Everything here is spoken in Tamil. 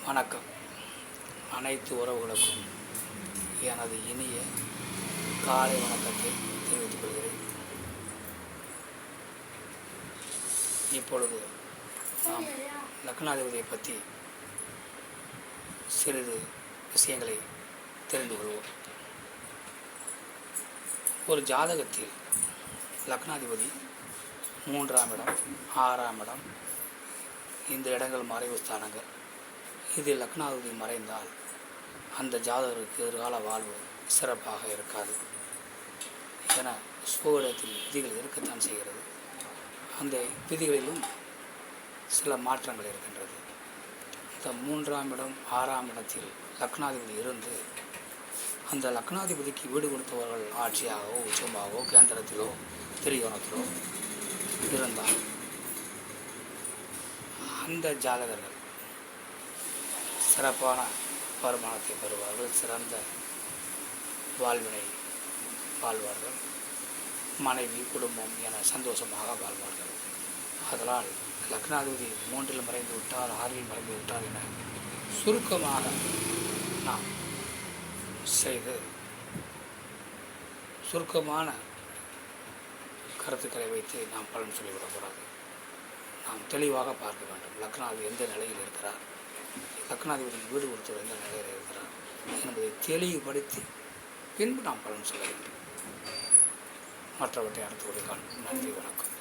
வணக்கம். அனைத்து உறவுகளுக்கும் எனது இனிய காலை வணக்கத்தை தெரிவித்துக் கொள்கிறேன். இப்பொழுது நாம் லக்னாதிபதியை பற்றி சிறிது விஷயங்களை தெரிந்து கொள்வோம். ஒரு ஜாதகத்தில் லக்னாதிபதி 3ஆம் இடம், 6ஆம் இடம், இந்த இடங்கள் மறைவு ஸ்தானங்கள். இதில் லக்னாதிபதி மறைந்தால் அந்த ஜாதகருக்கு எதிர்கால வாழ்வு சிறப்பாக இருக்காது என சோதிடத்தில் விதிகள் இருக்கத்தான் செய்கிறது. அந்த விதிகளிலும் சில மாற்றங்கள் இருக்கின்றது. இந்த 3ஆம் இடம், 6ஆம் இடத்தில் லக்னாதிபதி இருந்து அந்த லக்னாதிபதிக்கு வீடு கொடுத்தவர்கள் ஆட்சியாகவோ உச்சமாகவோ கேந்திரத்திலோ திரிகோணத்திலோ இருந்தால் அந்த ஜாதகர்கள் சிறப்பான வருமானத்தை பெறுவார்கள், சிறந்த வாழ்வினை வாழ்வார்கள், மனைவி குடும்பம் என சந்தோஷமாக வாழ்வார்கள். அதனால் லக்னாதிபதி 3இல் மறைந்து விட்டார், 6இல் மறைந்து விட்டார் என சுருக்கமாக நாம் செய்து சுருக்கமான கருத்துக்களை வைத்து நாம் பலன் சொல்லிவிடக்கூடாது. நாம் தெளிவாக பார்க்க வேண்டும். லக்னாதிபதி எந்த நிலையில் இருக்கிறார், லக்னாதிபதிக்கு வீடு கொடுத்தவர் எந்த நிலையில் இருக்கிறார் என்பதை தெளிவுபடுத்தி பின்பு நாம் பலன் சொல்ல வேண்டும். மற்றவற்றை அடுத்த ஒரு காலம். நன்றி, வணக்கம்.